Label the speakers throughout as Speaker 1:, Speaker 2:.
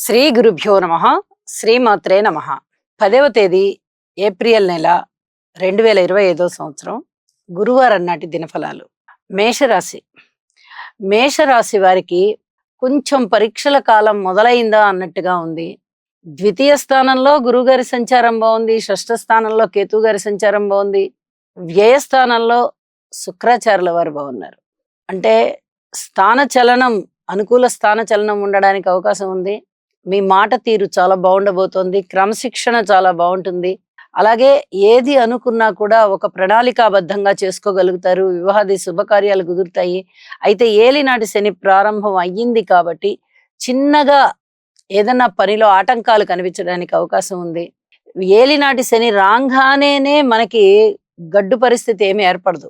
Speaker 1: శ్రీ గురుభ్యో నమ. శ్రీమాత్రే నమ. 10వ తేదీ ఏప్రిల్ నెల 2025 సంవత్సరం గురువారం నాటి దినఫలాలు. మేషరాశి. మేషరాశి వారికి కొంచెం పరీక్షల కాలం మొదలైందా అన్నట్టుగా ఉంది. ద్వితీయ స్థానంలో గురుగారి సంచారం బాగుంది, షష్ఠ స్థానంలో కేతు గారి సంచారం బాగుంది, వ్యయస్థానంలో శుక్రాచార్యుల వారు బాగున్నారు. అంటే స్థాన చలనం, అనుకూల స్థాన చలనం ఉండడానికి అవకాశం ఉంది. మీ మాట తీరు చాలా బాగుండబోతోంది, క్రమశిక్షణ చాలా బాగుంటుంది. అలాగే ఏది అనుకున్నా కూడా ఒక ప్రణాళికాబద్ధంగా చేసుకోగలుగుతారు. వివాహాది శుభకార్యాలు కుదురుతాయి. అయితే ఏలినాటి శని ప్రారంభం అయ్యింది కాబట్టి చిన్నగా ఏదన్నా పనిలో ఆటంకాలు కనిపించడానికి అవకాశం ఉంది. ఏలినాటి శని రాగానే మనకి గడ్డు పరిస్థితి ఏమీ ఏర్పడదు.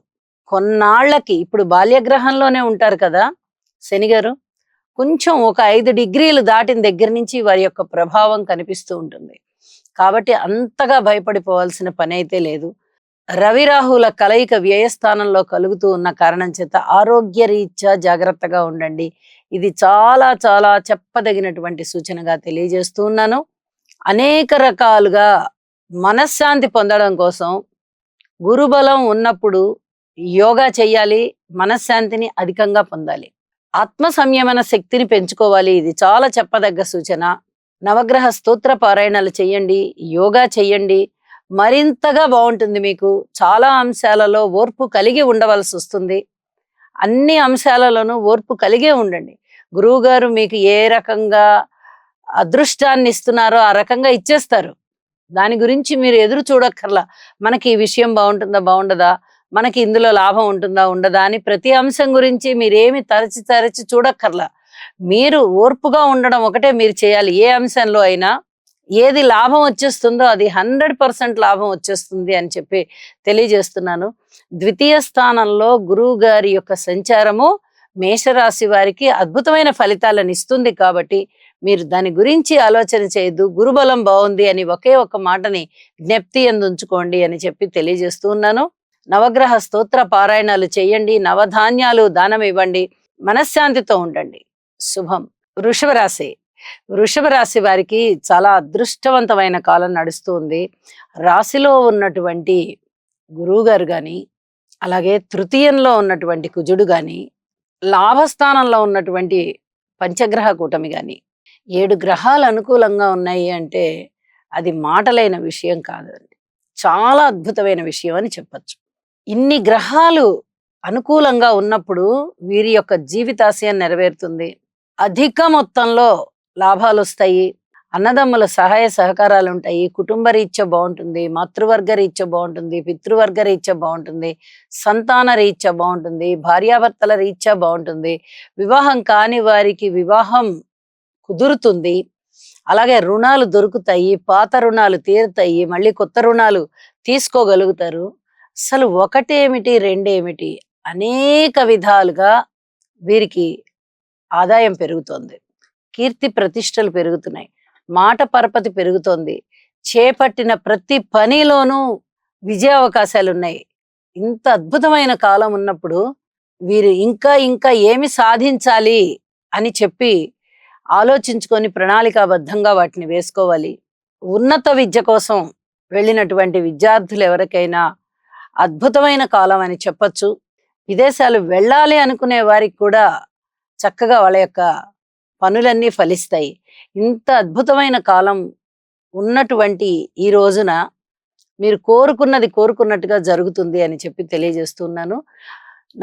Speaker 1: కొన్నాళ్లకి, ఇప్పుడు బాల్యగ్రహంలోనే ఉంటారు కదా శని గారు, కొంచెం ఒక 5 డిగ్రీలు దాటిన దగ్గర నుంచి వారి యొక్క ప్రభావం కనిపిస్తూ ఉంటుంది. కాబట్టి అంతగా భయపడిపోవాల్సిన పని అయితే లేదు. రవి రాహుల కలయిక వ్యయస్థానంలో కలుగుతూ ఉన్న కారణం చేత ఆరోగ్య రీత్యా జాగ్రత్తగా ఉండండి. ఇది చాలా చాలా చెప్పదగినటువంటి సూచనగా తెలియజేస్తూ ఉన్నాను. అనేక రకాలుగా మనశ్శాంతి పొందడం కోసం గురుబలం ఉన్నప్పుడు యోగా చెయ్యాలి, మనశ్శాంతిని అధికంగా పొందాలి, ఆత్మ సంయమన శక్తిని పెంచుకోవాలి. ఇది చాలా చెప్పదగ్గ సూచన. నవగ్రహ స్తోత్ర పారాయణాలు చెయ్యండి, యోగా చెయ్యండి, మరింతగా బాగుంటుంది. మీకు చాలా అంశాలలో ఓర్పు కలిగి ఉండవలసి వస్తుంది. అన్ని అంశాలలోనూ ఓర్పు కలిగే ఉండండి. గురువు గారు మీకు ఏ రకంగా అదృష్టాన్ని ఇస్తున్నారో ఆ రకంగా ఇచ్చేస్తారు. దాని గురించి మీరు ఎదురు చూడక్కర్లా. మనకి ఈ విషయం బాగుంటుందా బాగుండదా, మనకి ఇందులో లాభం ఉంటుందా ఉండదా అని ప్రతి అంశం గురించి మీరేమి తరచి చూడక్కర్లా. మీరు ఓర్పుగా ఉండడం ఒకటే మీరు చేయాలి. ఏ అంశంలో అయినా ఏది లాభం వచ్చేస్తుందో అది 100% లాభం వచ్చేస్తుంది అని చెప్పి తెలియజేస్తున్నాను. ద్వితీయ స్థానంలో గురువు గారి యొక్క సంచారము మేషరాశి వారికి అద్భుతమైన ఫలితాలను ఇస్తుంది. కాబట్టి మీరు దాని గురించి ఆలోచన చేయొద్దు. గురుబలం బాగుంది అని ఒకే ఒక మాటని జ్ఞప్తి యందు ఉంచుకోండి అని చెప్పి తెలియజేస్తూ ఉన్నాను. నవగ్రహ స్తోత్ర పారాయణాలు చేయండి, నవధాన్యాలు దానం ఇవ్వండి, మనశ్శాంతితో ఉండండి. శుభం. వృషభ రాశి. వృషభ రాశి వారికి చాలా అదృష్టవంతమైన కాలం నడుస్తుంది. రాశిలో ఉన్నటువంటి గురువు గారు గాని, అలాగే తృతీయంలో ఉన్నటువంటి కుజుడు గాని, లాభస్థానంలో ఉన్నటువంటి పంచగ్రహ కూటమి గాని, 7 గ్రహాలు అనుకూలంగా ఉన్నాయి అంటే అది మాటలైన విషయం కాదండి. చాలా అద్భుతమైన విషయం అని చెప్పచ్చు. ఇన్ని గ్రహాలు అనుకూలంగా ఉన్నప్పుడు వీరి యొక్క జీవితాశయం నెరవేరుతుంది. అధిక మొత్తంలో లాభాలు వస్తాయి. అన్నదమ్ముల సహాయ సహకారాలు ఉంటాయి. కుటుంబ రీత్యా బాగుంటుంది, మాతృవర్గ రీత్యా బాగుంటుంది, పితృవర్గ రీత్యా బాగుంటుంది, సంతాన రీత్యా బాగుంటుంది, భార్యాభర్తల రీత్యా బాగుంటుంది. వివాహం కాని వారికి వివాహం కుదురుతుంది. అలాగే రుణాలు దొరుకుతాయి, పాత రుణాలు తీరుతాయి, మళ్ళీ కొత్త రుణాలు తీసుకోగలుగుతారు. అసలు ఒకటేమిటి రెండేమిటి, అనేక విధాలుగా వీరికి ఆదాయం పెరుగుతోంది, కీర్తి ప్రతిష్టలు పెరుగుతున్నాయి, మాట పరపతి పెరుగుతోంది, చేపట్టిన ప్రతి పనిలోనూ విజయ అవకాశాలు ఉన్నాయి. ఇంత అద్భుతమైన కాలం ఉన్నప్పుడు వీరు ఇంకా ఇంకా ఏమి సాధించాలి అని చెప్పి ఆలోచించుకొని ప్రణాళికాబద్ధంగా వాటిని వేసుకోవాలి. ఉన్నత విద్య కోసం వెళ్ళినటువంటి విద్యార్థులు ఎవరికైనా అద్భుతమైన కాలం అని చెప్పచ్చు. విదేశాలు వెళ్ళాలి అనుకునే వారికి కూడా చక్కగా వాళ్ళ యొక్క పనులన్నీ ఫలిస్తాయి. ఇంత అద్భుతమైన కాలం ఉన్నటువంటి ఈ రోజున మీరు కోరుకున్నది కోరుకున్నట్టుగా జరుగుతుంది అని చెప్పి తెలియజేస్తున్నాను.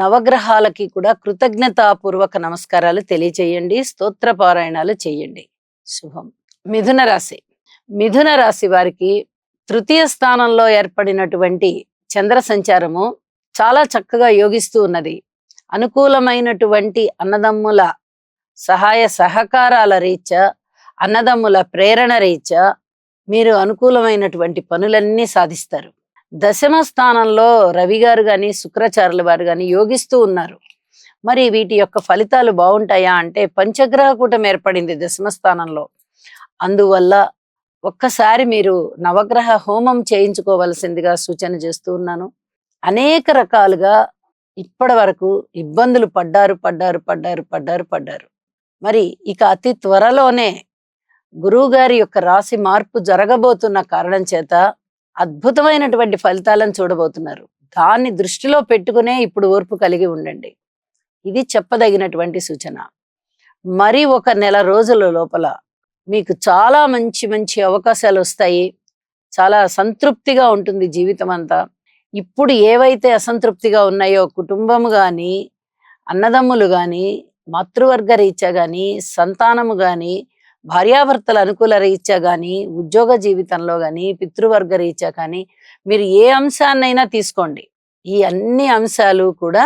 Speaker 1: నవగ్రహాలకి కూడా కృతజ్ఞతాపూర్వక నమస్కారాలు తెలియచేయండి, స్తోత్ర పారాయణాలు చేయండి. శుభం. మిథున రాశి. మిథున రాశి వారికి తృతీయ స్థానంలో ఏర్పడినటువంటి చంద్ర సంచారము చాలా చక్కగా యోగిస్తూ ఉన్నది. అనుకూలమైనటువంటి అన్నదమ్ముల సహాయ సహకారాల రీత్యా, అన్నదమ్ముల ప్రేరణ రీత్యా మీరు అనుకూలమైనటువంటి పనులన్నీ సాధిస్తారు. దశమ స్థానంలో రవి గారు గాని, శుక్రాచార్యుల వారు గాని యోగిస్తూ ఉన్నారు. మరి వీటి యొక్క ఫలితాలు బాగుంటాయా అంటే పంచగ్రహ కూటమి ఏర్పడింది దశమ స్థానంలో. అందువల్ల ఒక్కసారి మీరు నవగ్రహ హోమం చేయించుకోవలసిందిగా సూచన చేస్తూ ఉన్నాను. అనేక రకాలుగా ఇప్పటి వరకు ఇబ్బందులు పడ్డారు. మరి ఇక అతి త్వరలోనే గురువు గారి యొక్క రాశి మార్పు జరగబోతున్న కారణం చేత అద్భుతమైనటువంటి ఫలితాలను చూడబోతున్నారు. దాన్ని దృష్టిలో పెట్టుకునే ఇప్పుడు ఓర్పు కలిగి ఉండండి. ఇది చెప్పదగినటువంటి సూచన. మరి ఒక నెల రోజుల లోపల మీకు చాలా మంచి మంచి అవకాశాలు వస్తాయి. చాలా సంతృప్తిగా ఉంటుంది జీవితం అంతా. ఇప్పుడు ఏవైతే అసంతృప్తిగా ఉన్నాయో కుటుంబము గాని, అన్నదమ్ములు గాని, మాతృవర్గ రీత్యా గాని, సంతానము గాని, భార్యాభర్తల అనుకూల రీత్యా గాని, ఉద్యోగ జీవితంలో గాని, పితృవర్గ రీత్యా కానీ మీరు ఏ అంశాన్నైనా తీసుకోండి. ఈ అన్ని అంశాలు కూడా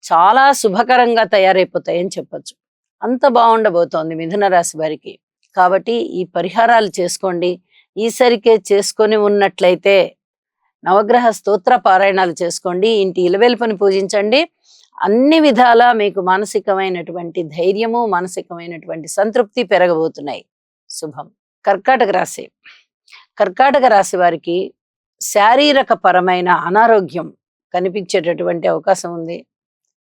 Speaker 1: చాలా శుభకరంగా తయారైపోతాయని చెప్పొచ్చు. అంత బాగుండబోతోంది మిథున రాశి వారికి. కాబట్టి ఈ పరిహారాలు చేసుకోండి. ఈసరికే చేసుకొని ఉన్నట్లయితే నవగ్రహ స్తోత్ర పారాయణాలు చేసుకోండి. ఇంటి ఇలవెల్పుని పూజించండి. అన్ని విధాలా మీకు మానసికమైనటువంటి ధైర్యము, మానసికమైనటువంటి సంతృప్తి పెరగబోతున్నాయి. శుభం. కర్కాటక రాశి. కర్కాటక రాశి వారికి శారీరక పరమైన అనారోగ్యం కనిపించేటటువంటి అవకాశం ఉంది.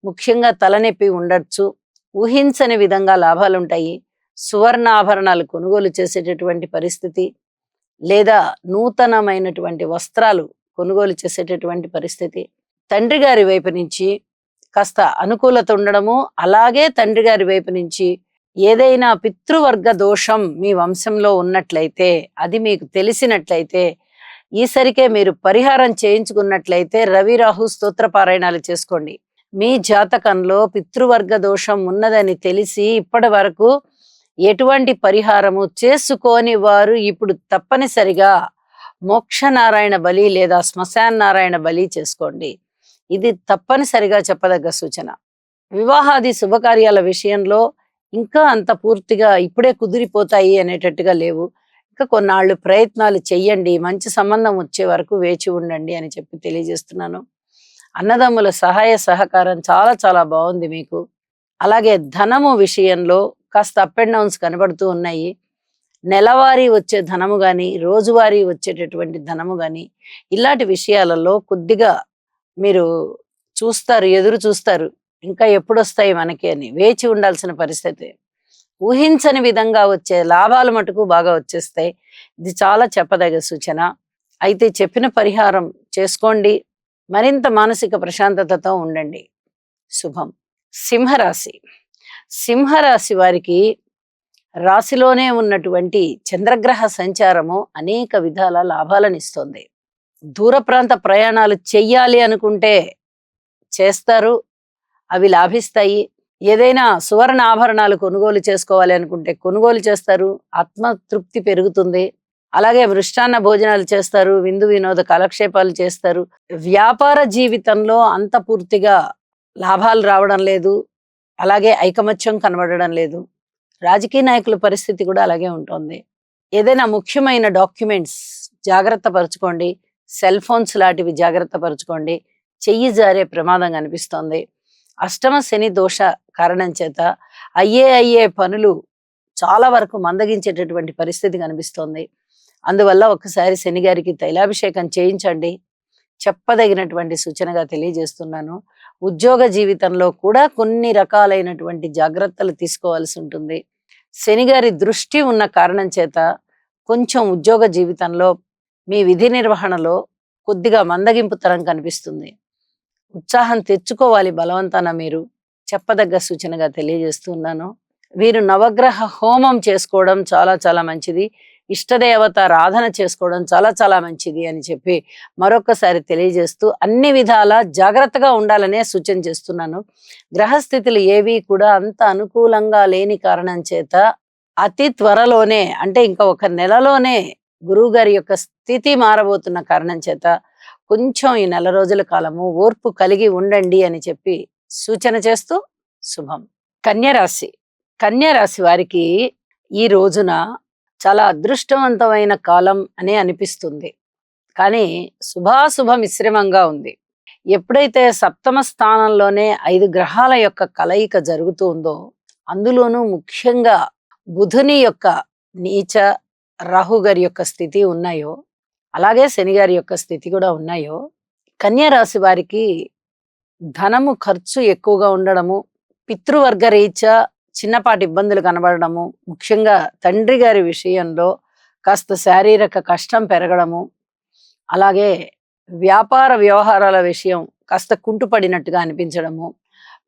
Speaker 1: ముఖ్యంగా తలనొప్పి ఉండొచ్చు. ఊహించని విధంగా లాభాలుంటాయి. సువర్ణ ఆభరణాలు కొనుగోలు చేసేటటువంటి పరిస్థితి, లేదా నూతనమైనటువంటి వస్త్రాలు కొనుగోలు చేసేటటువంటి పరిస్థితి. తండ్రి గారి వైపు నుంచి కాస్త అనుకూలత ఉండడము, అలాగే తండ్రి గారి వైపు నుంచి ఏదైనా పితృవర్గ దోషం మీ వంశంలో ఉన్నట్లయితే, అది మీకు తెలిసినట్లయితే, ఈసరికే మీరు పరిహారం చేయించుకున్నట్లయితే రవి రాహు స్తోత్ర పారాయణాలు చేసుకోండి. మీ జాతకంలో పితృవర్గ దోషం ఉన్నదని తెలిసి ఇప్పటి వరకు ఎటువంటి పరిహారము చేసుకోని వారు ఇప్పుడు తప్పనిసరిగా మోక్షనారాయణ బలి లేదా శ్మశాన నారాయణ బలి చేసుకోండి. ఇది తప్పనిసరిగా చెప్పదగ్గ సూచన. వివాహాది శుభకార్యాల విషయంలో ఇంకా అంత పూర్తిగా ఇప్పుడే కుదిరిపోతాయి అనేటట్టుగా లేవు. ఇంకా కొన్నాళ్ళు ప్రయత్నాలు చెయ్యండి. మంచి సంబంధం వచ్చే వరకు వేచి ఉండండి అని చెప్పి తెలియజేస్తున్నాను. అన్నదమ్ముల సహాయ సహకారం చాలా చాలా బాగుంది మీకు. అలాగే ధనము విషయంలో కాస్త అప్ అండ్ డౌన్స్ కనబడుతూ ఉన్నాయి. నెలవారీ వచ్చే ధనము కానీ, రోజువారీ వచ్చేటటువంటి ధనము కానీ, ఇలాంటి విషయాలలో కొద్దిగా మీరు చూస్తారు, ఎదురు చూస్తారు. ఇంకా ఎప్పుడు వస్తాయి మనకి అని వేచి ఉండాల్సిన పరిస్థితి. ఊహించని విధంగా వచ్చే లాభాలు మటుకు బాగా వచ్చేస్తాయి. ఇది చాలా చెప్పదగ్గ సూచన. అయితే చెప్పిన పరిహారం చేసుకోండి. మరింత మానసిక ప్రశాంతతతో ఉండండి. శుభం. సింహరాశి. సింహరాశి వారికి రాశిలోనే ఉన్నటువంటి చంద్రగ్రహ సంచారము అనేక విధాల లాభాలను ఇస్తుంది. దూర ప్రాంత ప్రయాణాలు చెయ్యాలి అనుకుంటే చేస్తారు, అవి లాభిస్తాయి. ఏదైనా సువర్ణ ఆభరణాలు కొనుగోలు చేసుకోవాలి అనుకుంటే కొనుగోలు చేస్తారు, ఆత్మతృప్తి పెరుగుతుంది. అలాగే మృష్టాన్న భోజనాలు చేస్తారు, విందు వినోద కాలక్షేపాలు చేస్తారు. వ్యాపార జీవితంలో అంత పూర్తిగా లాభాలు రావడం లేదు, అలాగే ఐకమత్యం కనబడడం లేదు. రాజకీయ నాయకుల పరిస్థితి కూడా అలాగే ఉంటుంది. ఏదైనా ముఖ్యమైన డాక్యుమెంట్స్ జాగ్రత్త పరచుకోండి. సెల్ ఫోన్స్ లాంటివి జాగ్రత్త పరచుకోండి. చెయ్యి జారే ప్రమాదం కనిపిస్తోంది. అష్టమ శని దోష కారణం చేత అయ్యే పనులు చాలా వరకు మందగించేటటువంటి పరిస్థితి కనిపిస్తోంది. అందువల్ల ఒకసారి శని గారికి తైలాభిషేకం చేయించండి. చెప్పదగినటువంటి సూచనగా తెలియజేస్తున్నాను. ఉద్యోగ జీవితంలో కూడా కొన్ని రకాలైనటువంటి జాగ్రత్తలు తీసుకోవాల్సి ఉంటుంది. శని గారి దృష్టి ఉన్న కారణం చేత కొంచెం ఉద్యోగ జీవితంలో మీ విధి నిర్వహణలో కొద్దిగా మందగింపుతనం కనిపిస్తుంది. ఉత్సాహం తెచ్చుకోవాలి బలవంతాన మీరు. చెప్పదగ్గ సూచనగా తెలియజేస్తున్నాను. వీరు నవగ్రహ హోమం చేసుకోవడం చాలా చాలా మంచిది. ఇష్టదేవత ఆరాధన చేసుకోవడం చాలా చాలా మంచిది అని చెప్పి మరొకసారి తెలియజేస్తూ అన్ని విధాల జాగ్రత్తగా ఉండాలనే సూచన చేస్తున్నాను. గ్రహస్థితులు ఏవి కూడా అంత అనుకూలంగా లేని కారణం చేత అతి త్వరలోనే, అంటే ఇంకా ఒక నెలలోనే గురువు గారి యొక్క స్థితి మారబోతున్న కారణం చేత కొంచెం ఈ నెల రోజుల కాలము ఓర్పు కలిగి ఉండండి అని చెప్పి సూచన చేస్తూ శుభం. కన్యరాశి. కన్యరాశి వారికి ఈ రోజున చాలా అదృష్టవంతమైన కాలం అనే అనిపిస్తుంది. కానీ శుభాశుభ మిశ్రమంగా ఉంది. ఎప్పుడైతే సప్తమ స్థానంలోనే 5 గ్రహాల యొక్క కలయిక జరుగుతూ ఉందో, అందులోనూ ముఖ్యంగా బుధుని యొక్క నీచ, రాహు గారి యొక్క స్థితి ఉన్నాయో, అలాగే శని గారి యొక్క స్థితి కూడా ఉన్నాయో, కన్యా రాశి వారికి ధనము ఖర్చు ఎక్కువగా ఉండడము, పితృవర్గ రీత్యా చిన్నపాటి ఇబ్బందులు కనబడడము, ముఖ్యంగా తండ్రి గారి విషయంలో కాస్త శారీరక కష్టం పెరగడము, అలాగే వ్యాపార వ్యవహారాల విషయం కాస్త కుంటుపడినట్టుగా అనిపించడము,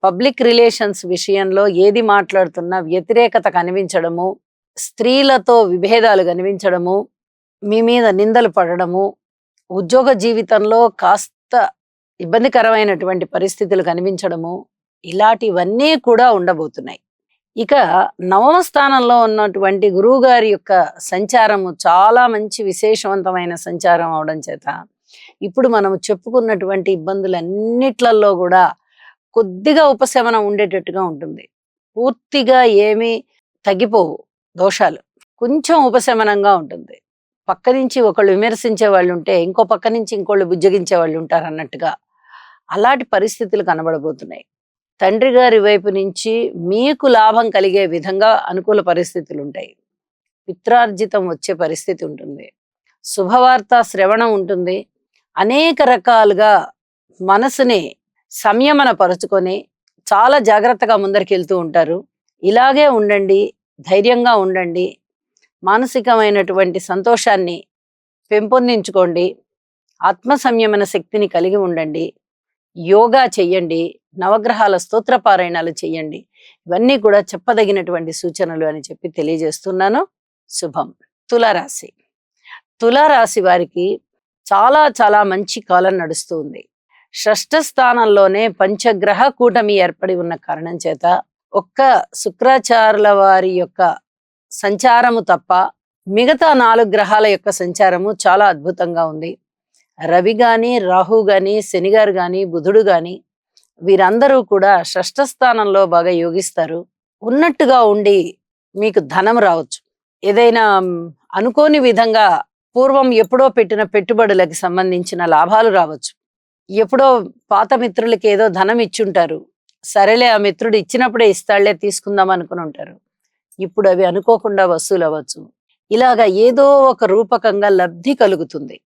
Speaker 1: పబ్లిక్ రిలేషన్స్ విషయంలో ఏది మాట్లాడుతున్నా వ్యతిరేకత కనిపించడము, స్త్రీలతో విభేదాలు కనిపించడము, మీ మీద నిందలు పడడము, ఉద్యోగ జీవితంలో కాస్త ఇబ్బందికరమైనటువంటి పరిస్థితులు కనిపించడము, ఇలాంటివన్నీ కూడా ఉండబోతున్నాయి. ఇక నవమ స్థానంలో ఉన్నటువంటి గురువు గారి యొక్క సంచారము చాలా మంచి విశేషవంతమైన సంచారం అవడం చేత ఇప్పుడు మనం చెప్పుకున్నటువంటి ఇబ్బందులన్నిట్లలో కూడా కొద్దిగా ఉపశమనం ఉండేటట్టుగా ఉంటుంది. పూర్తిగా ఏమీ తగ్గిపోవు దోషాలు, కొంచెం ఉపశమనంగా ఉంటుంది. పక్క నుంచి ఒకళ్ళు విమర్శించే వాళ్ళు ఉంటే ఇంకో పక్క నుంచి ఇంకోళ్ళు బుజ్జగించే వాళ్ళు ఉంటారు అన్నట్టుగా అలాంటి పరిస్థితులు కనబడబోతున్నాయి. తండ్రి గారి వైపు నుంచి మీకు లాభం కలిగే విధంగా అనుకూల పరిస్థితులు ఉంటాయి. పిత్రార్జితం వచ్చే పరిస్థితి ఉంటుంది. శుభవార్త శ్రవణం ఉంటుంది. అనేక రకాలుగా మనసుని సంయమన పరుచుకొని చాలా జాగ్రత్తగా ముందరికి వెళ్తూ ఉంటారు. ఇలాగే ఉండండి, ధైర్యంగా ఉండండి, మానసికమైనటువంటి సంతోషాన్ని పెంపొందించుకోండి, ఆత్మ సంయమన శక్తిని కలిగి ఉండండి, యోగా చెయ్యండి, నవగ్రహాల స్తోత్ర పారాయణాలు చెయ్యండి. ఇవన్నీ కూడా చెప్పదగినటువంటి సూచనలు అని చెప్పి తెలియజేస్తున్నాను. శుభం. తులారాశి. తులారాశి వారికి చాలా చాలా మంచి కాలం నడుస్తూ ఉంది. షష్ఠ స్థానంలోనే పంచగ్రహ కూటమి ఏర్పడి ఉన్న కారణం చేత ఒక్క శుక్రాచార్యుల వారి యొక్క సంచారము తప్ప మిగతా 4 గ్రహాల యొక్క సంచారము చాలా అద్భుతంగా ఉంది. రవి గాని, రాహు గాని, శని గారు గాని, బుధుడు గాని వీరందరూ కూడా షష్ఠ స్థానంలో బాగా యోగిస్తారు. ఉన్నట్టుగా ఉండి మీకు ధనం రావచ్చు. ఏదైనా అనుకోని విధంగా పూర్వం ఎప్పుడో పెట్టిన పెట్టుబడులకు సంబంధించిన లాభాలు రావచ్చు. ఎప్పుడో పాత మిత్రులకి ఏదో ధనం ఇచ్చుంటారు. సరేలే, ఆ మిత్రుడు ఇచ్చినప్పుడే ఇస్తాళ్లే, తీసుకుందాం అనుకుని ఉంటారు. ఇప్పుడు అవి అనుకోకుండా వసూలు అవ్వచ్చు. ఇలాగా ఏదో ఒక రూపకంగా లబ్ధి కలుగుతుంది.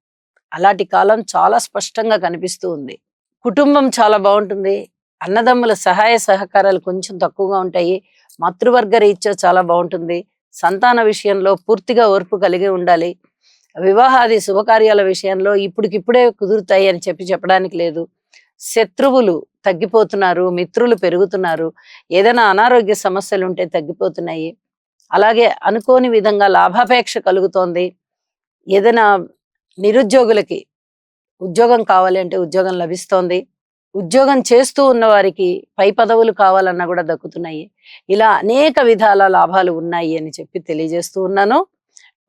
Speaker 1: అలాంటి కాలం చాలా స్పష్టంగా కనిపిస్తూ ఉంది. కుటుంబం చాలా బాగుంటుంది. అన్నదమ్ముల సహాయ సహకారాలు కొంచెం తక్కువగా ఉంటాయి. మాతృవర్గ రీత్యా చాలా బాగుంటుంది. సంతాన విషయంలో పూర్తిగా ఓర్పు కలిగి ఉండాలి. వివాహాది శుభకార్యాల విషయంలో ఇప్పుడికిప్పుడే కుదురుతాయి అని చెప్పడానికి లేదు. శత్రువులు తగ్గిపోతున్నారు, మిత్రులు పెరుగుతున్నారు. ఏదైనా అనారోగ్య సమస్యలు ఉంటే తగ్గిపోతున్నాయి. అలాగే అనుకోని విధంగా లాభాపేక్ష కలుగుతోంది. ఏదైనా నిరుద్యోగులకి ఉద్యోగం కావాలి అంటే ఉద్యోగం లభిస్తోంది. ఉద్యోగం చేస్తూ ఉన్న వారికి పై పదవులు కావాలన్నా కూడా దక్కుతున్నాయి. ఇలా అనేక విధాల లాభాలు ఉన్నాయి అని చెప్పి తెలియజేస్తూ ఉన్నాను.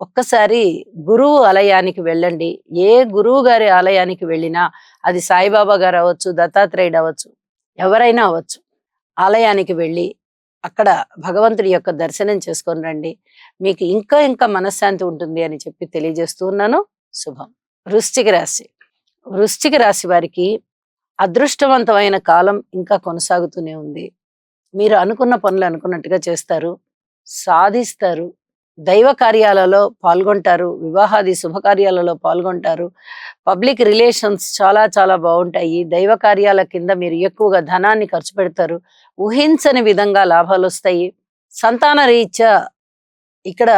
Speaker 1: ఒక్కసారి గురువు ఆలయానికి వెళ్ళండి. ఏ గురువు గారి ఆలయానికి వెళ్ళినా, అది సాయిబాబా గారు అవ్వచ్చు, దత్తాత్రేయుడు అవ్వచ్చు, ఎవరైనా అవ్వచ్చు, ఆలయానికి వెళ్ళి అక్కడ భగవంతుడి యొక్క దర్శనం చేసుకొని రండి. మీకు ఇంకా ఇంకా మనశ్శాంతి ఉంటుంది అని చెప్పి తెలియజేస్తూ ఉన్నాను. శుభం. వృశ్చిక రాశి. వృశ్చిక రాశి వారికి అదృష్టవంతమైన కాలం ఇంకా కొనసాగుతూనే ఉంది. మీరు అనుకున్న పనులు అనుకున్నట్టుగా చేస్తారు, సాధిస్తారు. దైవ కార్యాలలో పాల్గొంటారు, వివాహాది శుభకార్యాలలో పాల్గొంటారు. పబ్లిక్ రిలేషన్స్ చాలా చాలా బాగుంటాయి. దైవ కార్యాల కింద మీరు ఎక్కువగా ధనాన్ని ఖర్చు పెడతారు. ఊహించని విధంగా లాభాలు వస్తాయి. సంతాన రీత్యా ఇక్కడ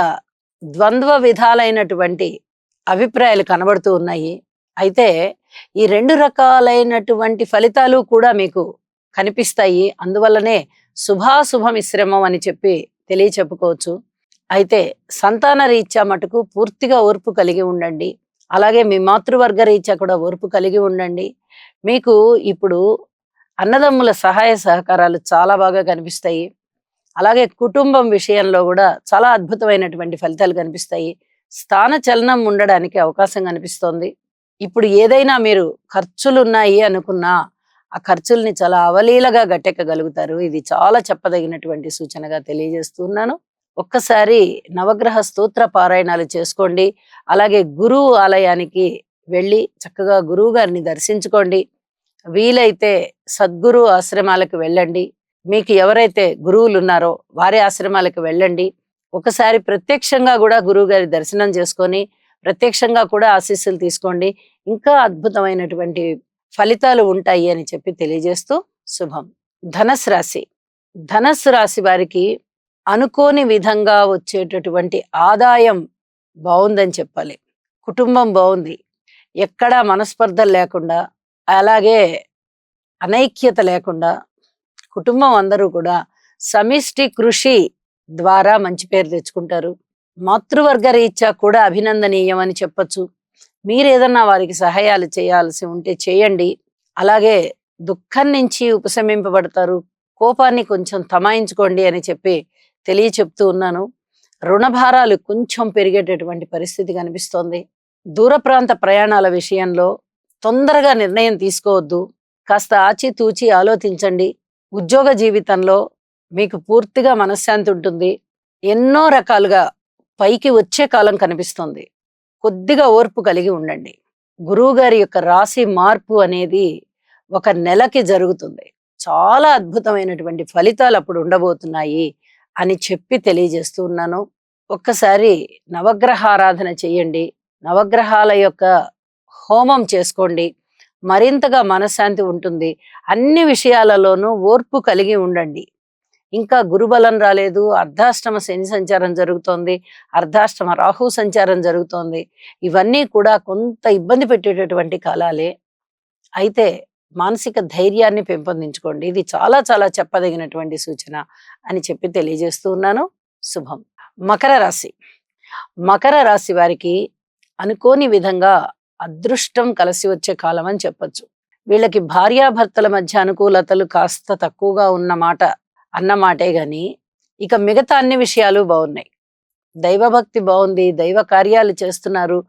Speaker 1: ద్వంద్వ విధాలైనటువంటి అభిప్రాయాలు కనబడుతూ ఉన్నాయి. అయితే ఈ 2 రకాలైనటువంటి ఫలితాలు కూడా మీకు కనిపిస్తాయి. అందువల్లనే శుభాశుభ మిశ్రమం అని చెప్పి చెప్పుకోవచ్చు. అయితే సంతాన రీత్యా మటుకు పూర్తిగా ఓర్పు కలిగి ఉండండి. అలాగే మీ మాతృవర్గ రీత్యా కూడా ఓర్పు కలిగి ఉండండి. మీకు ఇప్పుడు అన్నదమ్ముల సహాయ సహకారాలు చాలా బాగా కనిపిస్తాయి. అలాగే కుటుంబం విషయంలో కూడా చాలా అద్భుతమైనటువంటి ఫలితాలు కనిపిస్తాయి. స్థాన చలనం ఉండడానికి అవకాశం కనిపిస్తోంది. ఇప్పుడు ఏదైనా మీరు ఖర్చులు ఉన్నాయి అనుకున్నా ఆ ఖర్చుల్ని చాలా అవలీలగా గట్టెక్కగలుగుతారు. ఇది చాలా చెప్పదగినటువంటి సూచనగా తెలియజేస్తున్నాను. ఒక్కసారి నవగ్రహ స్తోత్ర పారాయణాలు చేసుకోండి. అలాగే గురువు ఆలయానికి వెళ్ళి చక్కగా గురువు గారిని దర్శించుకోండి. వీలైతే సద్గురు ఆశ్రమాలకు వెళ్ళండి. మీకు ఎవరైతే గురువులు ఉన్నారో వారి ఆశ్రమాలకు వెళ్ళండి. ఒకసారి ప్రత్యక్షంగా కూడా గురువు గారి దర్శనం చేసుకొని ప్రత్యక్షంగా కూడా ఆశీస్సులు తీసుకోండి. ఇంకా అద్భుతమైనటువంటి ఫలితాలు ఉంటాయి అని చెప్పి తెలియజేస్తూ శుభం. ధనస్సు రాశి. ధనస్సు రాశి వారికి అనుకోని విధంగా వచ్చేటటువంటి ఆదాయం బావుందని చెప్పాలి. కుటుంబం బావుంది. ఎక్కడా మనస్పర్ధలు లేకుండా, అలాగే అనైక్యత లేకుండా కుటుంబం అందరూ కూడా సమిష్టి కృషి ద్వారా మంచి పేరు తెచ్చుకుంటారు. మాతృవర్గ రీత్యా కూడా అభినందనీయం అని చెప్పొచ్చు. మీరేదన్నా వారికి సహాయాలు చేయాల్సి ఉంటే చేయండి. అలాగే దుఃఖం నుంచి ఉపశమింపబడతారు. కోపాన్ని కొంచెం తమాయించుకోండి అని చెప్పి తెలియచెప్తూ ఉన్నాను. రుణభారాలు కొంచెం పెరిగేటటువంటి పరిస్థితి కనిపిస్తోంది. దూర ప్రాంత ప్రయాణాల విషయంలో తొందరగా నిర్ణయం తీసుకోవద్దు. కాస్త ఆచితూచి ఆలోచించండి. ఉద్యోగ జీవితంలో మీకు పూర్తిగా మనశ్శాంతి ఉంటుంది. ఎన్నో రకాలుగా పైకి వచ్చే కాలం కనిపిస్తుంది. కొద్దిగా ఓర్పు కలిగి ఉండండి. గురువు గారి యొక్క రాశి మార్పు అనేది ఒక నెలకి జరుగుతుంది. చాలా అద్భుతమైనటువంటి ఫలితాలు అప్పుడు ఉండబోతున్నాయి అని చెప్పి తెలియజేస్తూ ఉన్నాను. ఒక్కసారి నవగ్రహారాధన చేయండి. నవగ్రహాల యొక్క హోమం చేసుకోండి. మరింతగా మనశ్శాంతి ఉంటుంది. అన్ని విషయాలలోనూ ఓర్పు కలిగి ఉండండి. ఇంకా గురుబలం రాలేదు. అర్ధాష్టమ శని సంచారం జరుగుతోంది. అర్ధాష్టమ రాహు సంచారం జరుగుతోంది. ఇవన్నీ కూడా కొంత ఇబ్బంది పెట్టేటటువంటి కాలాలే. అయితే మానసిక ధైర్యాన్ని పెంపొందించుకోండి. ఇది చాలా చాలా చెప్పదగినటువంటి సూచన అని చెప్పి తెలియజేస్తూ ఉన్నాను. శుభం. మకర రాశి. మకర రాశి వారికి అనుకోని విధంగా అదృష్టం కలిసి వచ్చే కాలం అని చెప్పొచ్చు. వీళ్ళకి భార్యాభర్తల మధ్య అనుకూలతలు కాస్త తక్కువగా అన్నమాటే గాని ఇక మిగతా అన్ని విషయాలు బాగున్నాయి. దైవభక్తి బాగుంది. దైవ కార్యాలు చేస్తున్నారు.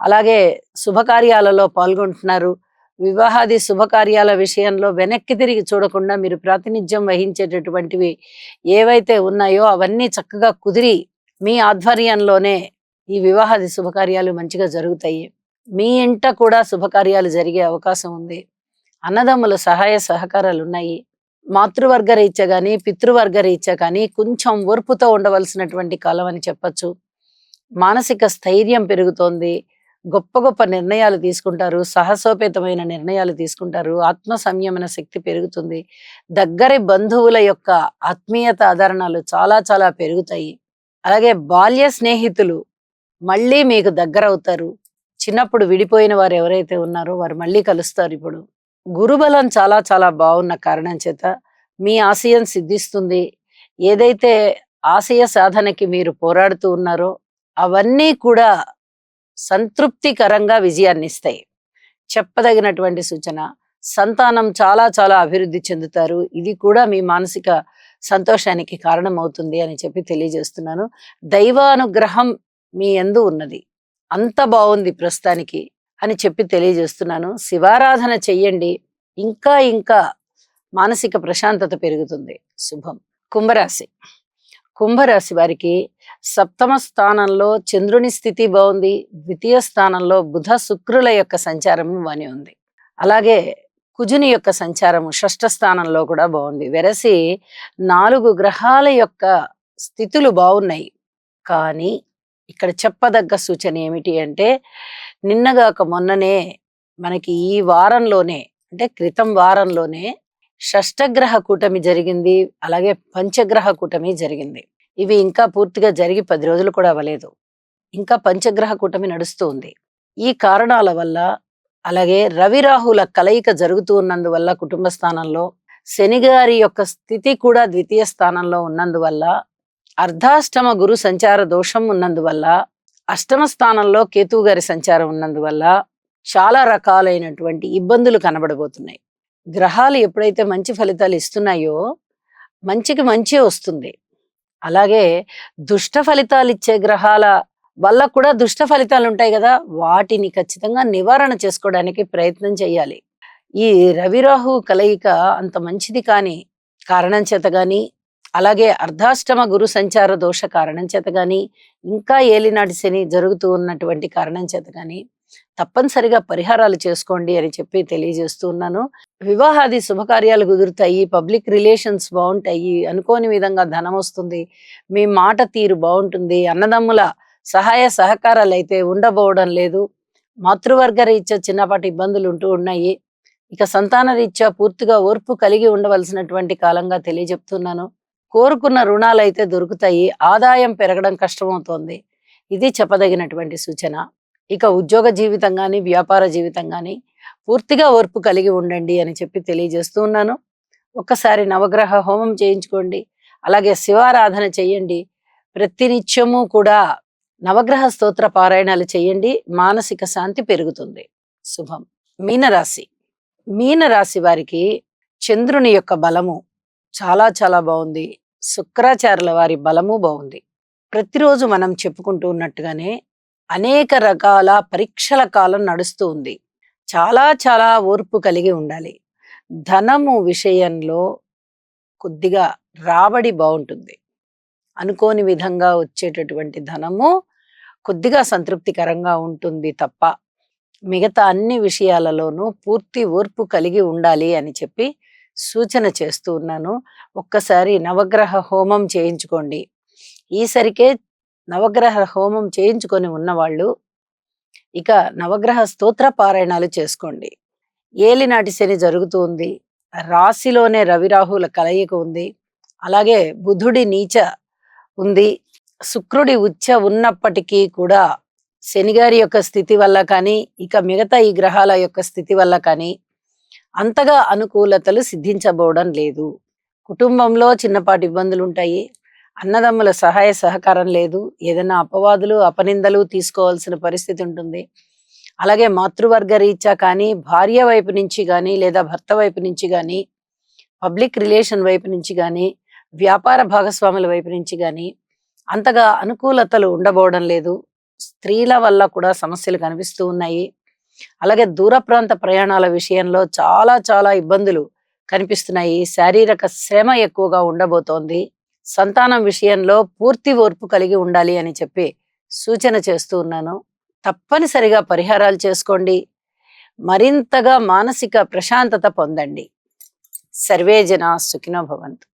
Speaker 1: అలాగే శుభకార్యాలలో పాల్గొంటున్నారు. వివాహాది శుభకార్యాల విషయంలో వెనక్కి తిరిగి చూడకుండా మీరు ప్రాతినిధ్యం వహించేటటువంటివి ఏవైతే ఉన్నాయో అవన్నీ చక్కగా కుదిరి మీ ఆధ్వర్యంలోనే ఈ వివాహాది శుభకార్యాలు మంచిగా జరుగుతాయి. మీ ఇంట కూడా శుభకార్యాలు జరిగే అవకాశం ఉంది. అన్నదమ్ముల సహాయ సహకారాలు ఉన్నాయి. మాతృవర్గ రీత్యా కానీ పితృవర్గ రీత్యా కానీ కొంచెం ఓర్పుతో ఉండవలసినటువంటి కాలం అని చెప్పచ్చు. మానసిక స్థైర్యం పెరుగుతోంది. గొప్ప గొప్ప నిర్ణయాలు తీసుకుంటారు. సాహసోపేతమైన నిర్ణయాలు తీసుకుంటారు. ఆత్మ సంయమన శక్తి పెరుగుతుంది. దగ్గరి బంధువుల యొక్క ఆత్మీయత ఆదరణలు చాలా చాలా పెరుగుతాయి. అలాగే బాల్య స్నేహితులు మళ్ళీ మీకు దగ్గర అవుతారు. చిన్నప్పుడు విడిపోయిన వారు ఎవరైతే ఉన్నారో వారు మళ్ళీ కలుస్తారు. ఇప్పుడు గురుబలం చాలా చాలా బాగున్న కారణం చేత మీ ఆశయం సిద్ధిస్తుంది. ఏదైతే ఆశయ సాధనకి మీరు పోరాడుతూ ఉన్నారో అవన్నీ కూడా సంతృప్తికరంగా విజయాన్ని ఇస్తాయి. చెప్పదగినటువంటి సూచన. సంతానం చాలా చాలా అభివృద్ధి చెందుతారు. ఇది కూడా మీ మానసిక సంతోషానికి కారణమవుతుంది అని చెప్పి తెలియజేస్తున్నాను. దైవానుగ్రహం మీ యందు ఉన్నది. అంత బాగుంది ప్రస్తుతానికి అని చెప్పి తెలియజేస్తున్నాను. శివారాధన చెయ్యండి. ఇంకా ఇంకా మానసిక ప్రశాంతత పెరుగుతుంది. శుభం. కుంభరాశి. కుంభరాశి వారికి సప్తమ స్థానంలో చంద్రుని స్థితి బాగుంది. ద్వితీయ స్థానంలో బుధ శుక్రుల యొక్క సంచారము బానే ఉంది. అలాగే కుజుని యొక్క సంచారము షష్ఠ స్థానంలో కూడా బాగుంది. వెరసి 4 గ్రహాల యొక్క స్థితులు బాగున్నాయి. కానీ ఇక్కడ చెప్పదగ్గ సూచన ఏమిటి అంటే నిన్నగాక మొన్ననే మనకి ఈ వారంలోనే అంటే క్రితం వారంలోనే షష్టగ్రహ కూటమి జరిగింది. అలాగే పంచగ్రహ కూటమి జరిగింది. ఇవి ఇంకా పూర్తిగా జరిగి 10 రోజులు కూడా అవ్వలేదు. ఇంకా పంచగ్రహ కూటమి నడుస్తూ ఉంది. ఈ కారణాల వల్ల అలాగే రవి రాహుల కలయిక జరుగుతూ ఉన్నందువల్ల కుటుంబ స్థానంలో శని గారి యొక్క స్థితి కూడా ద్వితీయ స్థానంలో ఉన్నందువల్ల అర్ధాష్టమ గురు సంచార దోషం ఉన్నందువల్ల అష్టమ స్థానంలో కేతువు గారి సంచారం ఉన్నందువల్ల చాలా రకాలైనటువంటి ఇబ్బందులు కనబడబోతున్నాయి. గ్రహాలు ఎప్పుడైతే మంచి ఫలితాలు ఇస్తున్నాయో మంచికి మంచి వస్తుంది. అలాగే దుష్ట ఫలితాలు ఇచ్చే గ్రహాల వల్ల కూడా దుష్ట ఫలితాలు ఉంటాయి కదా, వాటిని ఖచ్చితంగా నివారణ చేసుకోవడానికి ప్రయత్నం చేయాలి. ఈ రవిరాహు కలయిక అంత మంచిది కాని కారణం చేత గాని, అలాగే అర్ధాష్టమ గురు సంచార దోష కారణం చేత గాని, ఇంకా ఏలినాటి శని జరుగుతూ ఉన్నటువంటి కారణం చేత గాని తప్పనిసరిగా పరిహారాలు చేసుకోండి అని చెప్పి తెలియజేస్తూ ఉన్నాను. వివాహాది శుభకార్యాలు కుదురుతాయి. పబ్లిక్ రిలేషన్స్ బాగుంటాయి. అనుకోని విధంగా ధనం వస్తుంది. మీ మాట తీరు బాగుంటుంది. అన్నదమ్ముల సహాయ సహకారాలు అయితే ఉండబోవడం లేదు. మాతృవర్గ రీత్యా చిన్నపాటి ఇబ్బందులు ఉంటూ ఉన్నాయి. ఇక సంతాన రీత్యా పూర్తిగా ఓర్పు కలిగి ఉండవలసినటువంటి కాలంగా తెలియజెప్తున్నాను. కోరుకున్న రుణాలైతే దొరుకుతాయి. ఆదాయం పెరగడం కష్టమవుతోంది. ఇది చెప్పదగినటువంటి సూచన. ఇక ఉద్యోగ జీవితం గాని, వ్యాపార జీవితం గాని పూర్తిగా ఓర్పు కలిగి ఉండండి అని చెప్పి తెలియజేస్తూ ఉన్నాను. ఒక్కసారి నవగ్రహ హోమం చేయించుకోండి. అలాగే శివారాధన చెయ్యండి. ప్రతినిత్యము కూడా నవగ్రహ స్తోత్ర పారాయణాలు చేయండి. మానసిక శాంతి పెరుగుతుంది. శుభం. మీనరాశి. మీనరాశి వారికి చంద్రుని యొక్క బలము చాలా చాలా బాగుంది. శుక్రాచార్యుల వారి బలము బాగుంది. ప్రతిరోజు మనం చెప్పుకుంటూ ఉన్నట్టుగానే అనేక రకాల పరీక్షల కాలం నడుస్తూ ఉంది. చాలా చాలా ఓర్పు కలిగి ఉండాలి. ధనము విషయంలో కొద్దిగా రాబడి బాగుంటుంది. అనుకోని విధంగా వచ్చేటటువంటి ధనము కొద్దిగా సంతృప్తికరంగా ఉంటుంది తప్ప మిగతా అన్ని విషయాలలోనూ పూర్తి ఓర్పు కలిగి ఉండాలి అని చెప్పి సూచన చేస్తూ ఉన్నాను. ఒక్కసారి నవగ్రహ హోమం చేయించుకోండి. ఈసరికే నవగ్రహ హోమం చేయించుకొని ఉన్నవాళ్ళు ఇక నవగ్రహ స్తోత్ర పారాయణాలు చేసుకోండి. ఏలినాటి శని జరుగుతూ ఉంది. రాశిలోనే రవి రాహుల కలయిక ఉంది. అలాగే బుధుడి నీచ ఉంది. శుక్రుడి ఉచ్చ ఉన్నప్పటికీ కూడా శనిగారి యొక్క స్థితి వల్ల కానీ ఇక మిగతా ఈ గ్రహాల యొక్క స్థితి వల్ల కానీ అంతగా అనుకూలతలు సిద్ధించబోవడం లేదు. కుటుంబంలో చిన్నపాటి ఇబ్బందులు ఉంటాయి. అన్నదమ్ముల సహాయ సహకారం లేదు. ఏదైనా అపవాదులు అపనిందలు తీసుకోవాల్సిన పరిస్థితి ఉంటుంది. అలాగే మాతృవర్గ రీత్యా కానీ భార్య వైపు నుంచి కానీ లేదా భర్త వైపు నుంచి కానీ పబ్లిక్ రిలేషన్ వైపు నుంచి కానీ వ్యాపార భాగస్వాముల వైపు నుంచి కానీ అంతగా అనుకూలతలు ఉండబోవడం లేదు. స్త్రీల వల్ల కూడా సమస్యలు కనిపిస్తూ ఉన్నాయి. అలాగే దూర ప్రాంత ప్రయాణాల విషయంలో చాలా చాలా ఇబ్బందులు కనిపిస్తున్నాయి. శారీరక శ్రమ ఎక్కువగా ఉండబోతోంది. సంతానం విషయంలో పూర్తి ఓర్పు కలిగి ఉండాలి అని చెప్పి సూచన చేస్తూ ఉన్నాను. తప్పనిసరిగా పరిహారాలు చేసుకోండి. మరింతగా మానసిక ప్రశాంతత పొందండి. సర్వే జనా సుఖినో భవంతు.